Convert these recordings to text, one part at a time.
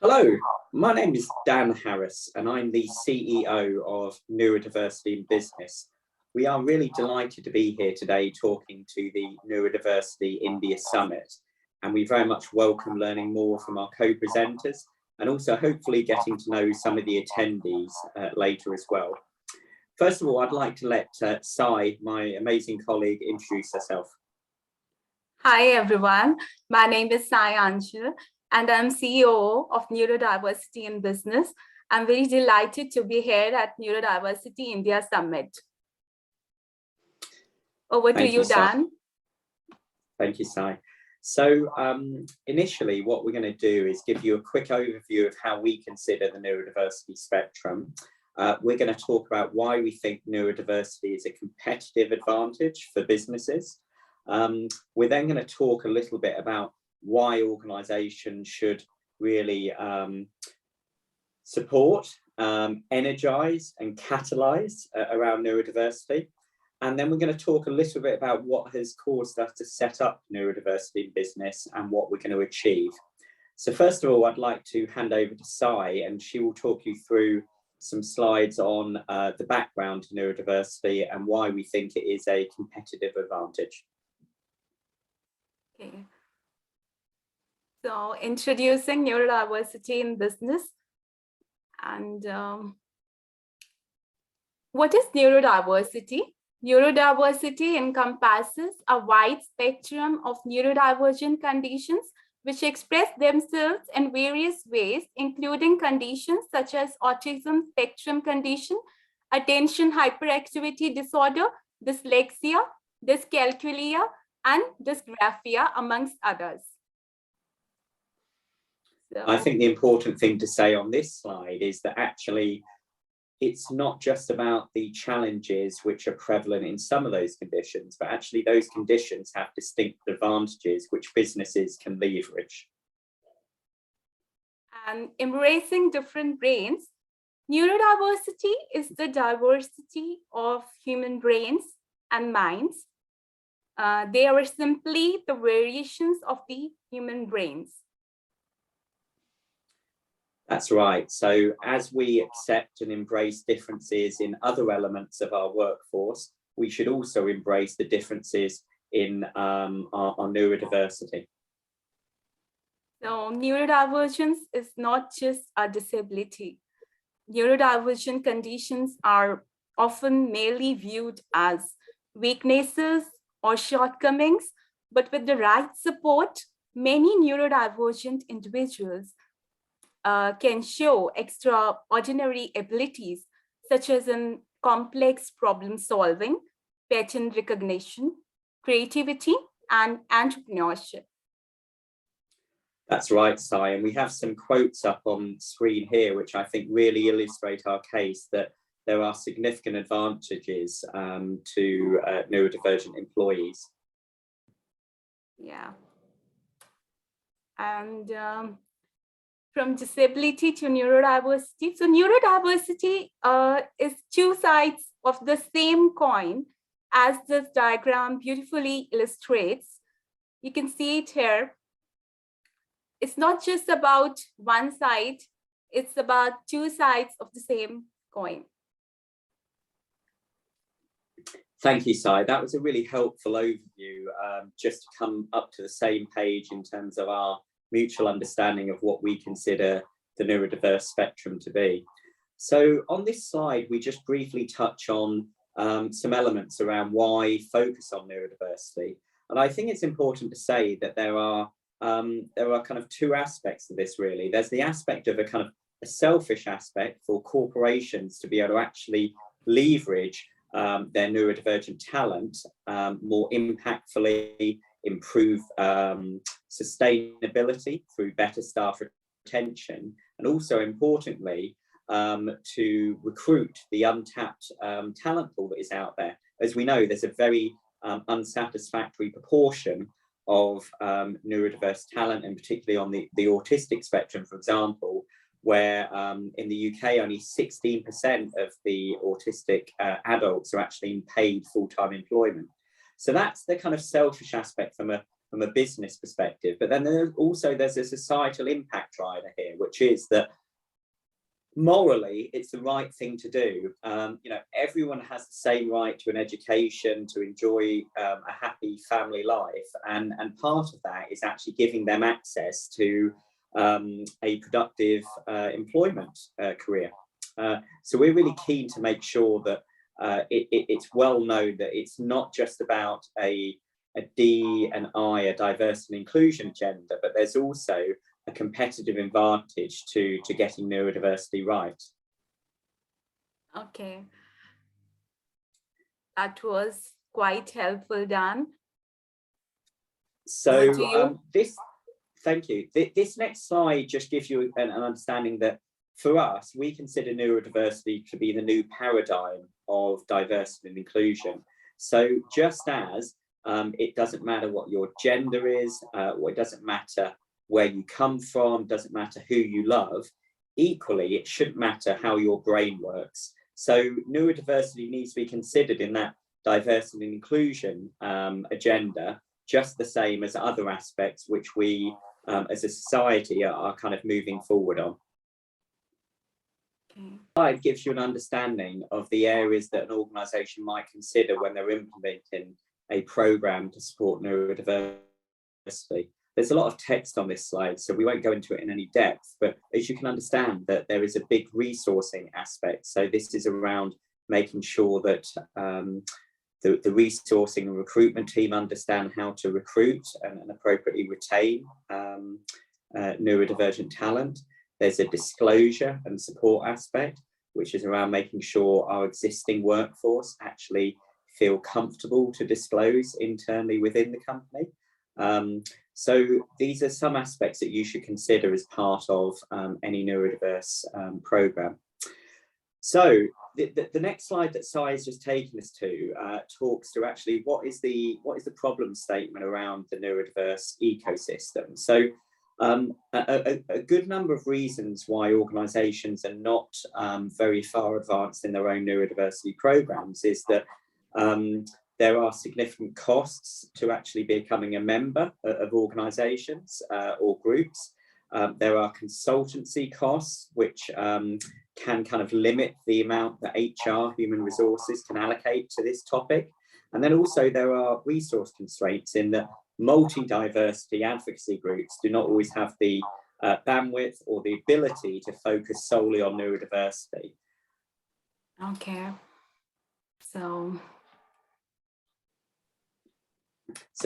Hello, my name is Dan Harris and I'm the CEO of Neurodiversity in Business. We are really delighted to be here today talking to the Neurodiversity India Summit, and we very much welcome learning more from our co-presenters and also hopefully getting to know some of the attendees later as well. First of all, I'd like to let Sai, my amazing colleague, introduce herself. Hi everyone, my name is Aanchal and I'm CEO of Neurodiversity in Business. I'm very delighted to be here at Neurodiversity India Summit. Over to you, Dan. Thank you, Sai. So initially, what we're going to do is give you a quick overview of how we consider the neurodiversity spectrum. We're going to talk about why we think neurodiversity is a competitive advantage for businesses. We're then going to talk a little bit about why organizations should really support, energize and catalyze around neurodiversity. And then we're going to talk a little bit about what has caused us to set up neurodiversity in business and what we're going to achieve. So first of all, I'd like to hand over to Sai, and she will talk you through some slides on the background to neurodiversity and why we think it is a competitive advantage. Okay. So introducing neurodiversity in business. And what is neurodiversity? Neurodiversity encompasses a wide spectrum of neurodivergent conditions which express themselves in various ways, including conditions such as autism spectrum condition, attention hyperactivity disorder, dyslexia, dyscalculia, and dysgraphia, amongst others. So, I think the important thing to say on this slide is that actually it's not just about the challenges which are prevalent in some of those conditions, but actually those conditions have distinct advantages which businesses can leverage. And embracing different brains, neurodiversity is the diversity of human brains and minds. They are simply the variations of the human brains. That's right. So as we accept and embrace differences in other elements of our workforce, we should also embrace the differences in our neurodiversity. So neurodivergence is not just a disability. Neurodivergent conditions are often merely viewed as weaknesses or shortcomings, but with the right support, many neurodivergent individuals can show extraordinary abilities, such as in complex problem solving, pattern recognition, creativity, and entrepreneurship. That's right, Sai, and we have some quotes up on screen here, which I think really illustrate our case that there are significant advantages to neurodivergent employees. Yeah. And from disability to neurodiversity. So neurodiversity is two sides of the same coin, as this diagram beautifully illustrates. You can see it here. It's not just about one side, it's about two sides of the same coin. Thank you, Sai. That was a really helpful overview, just to come up to the same page in terms of our mutual understanding of what we consider the neurodiverse spectrum to be. So on this slide, we just briefly touch on some elements around why focus on neurodiversity. And I think it's important to say that there are kind of two aspects of this, really. There's the aspect of a kind of a selfish aspect for corporations to be able to actually leverage their neurodivergent talent more impactfully, improve sustainability through better staff retention, and also importantly to recruit the untapped talent pool that is out there. As we know, there's a very unsatisfactory proportion of neurodiverse talent, and particularly on the autistic spectrum, for example, where in the UK only 16% of the autistic adults are actually in paid full-time employment. So that's the kind of selfish aspect from a from a business perspective. But then there's a societal impact driver here, which is that morally, it's the right thing to do. Everyone has the same right to an education, to enjoy a happy family life. And part of that is actually giving them access to a productive employment career. So we're really keen to make sure that it's well known that it's not just about a D and I, a diversity and inclusion agenda, but there's also a competitive advantage to getting neurodiversity right. Okay. That was quite helpful, Dan. So thank you. This next slide just gives you an understanding that for us, we consider neurodiversity to be the new paradigm of diversity and inclusion. So just as it doesn't matter what your gender is, or it doesn't matter where you come from, doesn't matter who you love, equally, it shouldn't matter how your brain works. So neurodiversity needs to be considered in that diversity and inclusion agenda, just the same as other aspects which we as a society are kind of moving forward on. Okay. It gives you an understanding of the areas that an organisation might consider when they're implementing a programme to support neurodiversity. There's a lot of text on this slide, so we won't go into it in any depth, but as you can understand that there is a big resourcing aspect. So this is around making sure that the resourcing and recruitment team understand how to recruit and appropriately retain neurodivergent talent. There's a disclosure and support aspect, which is around making sure our existing workforce actually feel comfortable to disclose internally within the company. So these are some aspects that you should consider as part of any neurodiverse programme. So the next slide that Sai has just taken us to talks to actually what is the problem statement around the neurodiverse ecosystem. So a good number of reasons why organisations are not very far advanced in their own neurodiversity programmes is that there are significant costs to actually becoming a member of organisations or groups. There are consultancy costs, which can kind of limit the amount that HR, human resources, can allocate to this topic. And then also there are resource constraints in that multi-diversity advocacy groups do not always have the bandwidth or the ability to focus solely on neurodiversity. Okay, So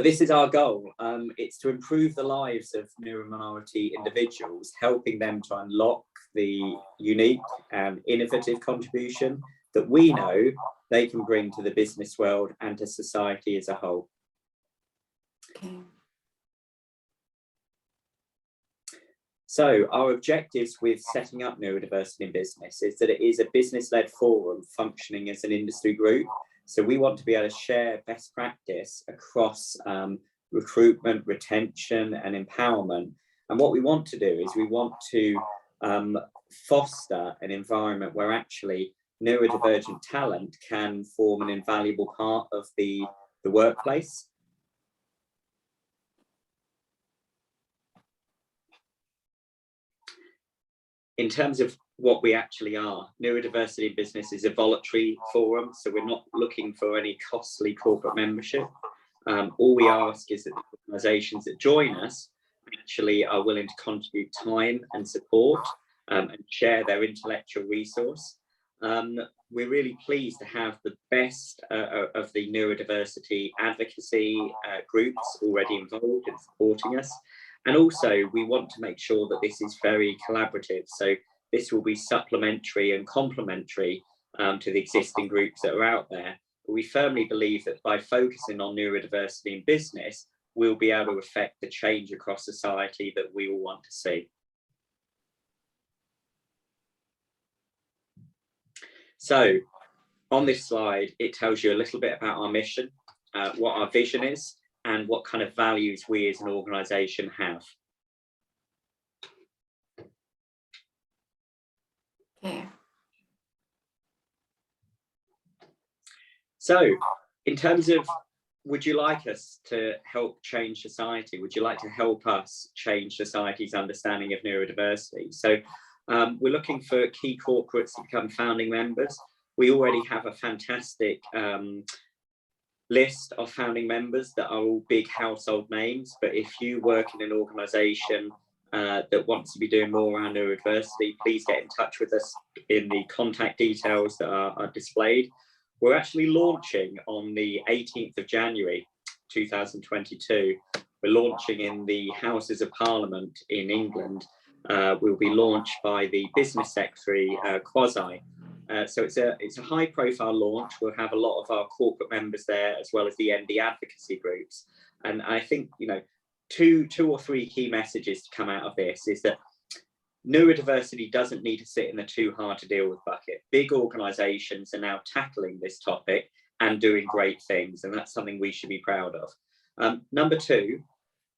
this is our goal. It's to improve the lives of neurominority individuals, helping them to unlock the unique and innovative contribution that we know they can bring to the business world and to society as a whole. Okay. So our objectives with setting up neurodiversity in business is that it is a business-led forum functioning as an industry group. So we want to be able to share best practice across recruitment, retention, and empowerment. And what we want to do is we want to foster an environment where actually neurodivergent talent can form an invaluable part of the workplace. In terms of what we actually are, neurodiversity in business is a voluntary forum, so we're not looking for any costly corporate membership. All we ask is that the organisations that join us actually are willing to contribute time and support and share their intellectual resource. We're really pleased to have the best of the neurodiversity advocacy groups already involved in supporting us. And also we want to make sure that this is very collaborative. So this will be supplementary and complementary to the existing groups that are out there. But we firmly believe that by focusing on neurodiversity in business, we'll be able to affect the change across society that we all want to see. So on this slide, it tells you a little bit about our mission, what our vision is, and what kind of values we as an organisation have. Okay. So in terms of would you like us to help change society? Would you like to help us change society's understanding of neurodiversity? So we're looking for key corporates to become founding members. We already have a fantastic list of founding members that are all big household names, but if you work in an organisation that wants to be doing more around neurodiversity, please get in touch with us in the contact details that are displayed. We're actually launching on the 18th of January 2022. We're launching in the Houses of Parliament in England. Will be launched by the Business Secretary, Quasi. So it's a high profile launch. We'll have a lot of our corporate members there, as well as the ND advocacy groups. And I think, you know, two or three key messages to come out of this is that neurodiversity doesn't need to sit in the too hard to deal with bucket. Big organizations are now tackling this topic and doing great things, and that's something we should be proud of. Number two,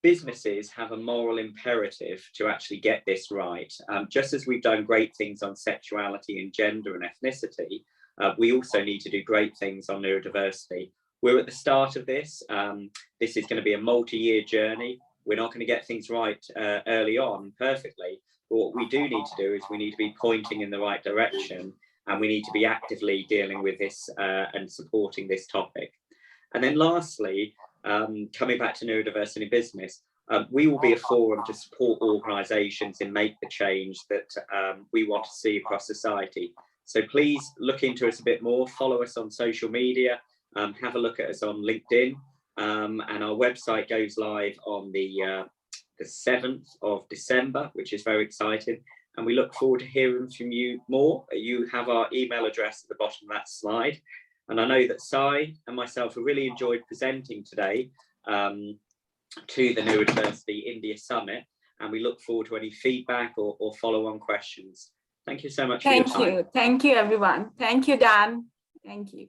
businesses have a moral imperative to actually get this right. Just as we've done great things on sexuality and gender and ethnicity, we also need to do great things on neurodiversity. We're at the start of this. This is going to be a multi-year journey. We're not going to get things right early on perfectly. But what we do need to do is we need to be pointing in the right direction, and we need to be actively dealing with this and supporting this topic. And then lastly, coming back to neurodiversity in business, we will be a forum to support organisations and make the change that we want to see across society. So please look into us a bit more, follow us on social media, have a look at us on LinkedIn, and our website goes live on the 7th of December, which is very exciting. And we look forward to hearing from you more. You have our email address at the bottom of that slide. And I know that Sai and myself have really enjoyed presenting today to the Neurodiversity India Summit. And we look forward to any feedback or follow-on questions. Thank you so much for your time. Thank you. Thank you, everyone. Thank you, Dan. Thank you.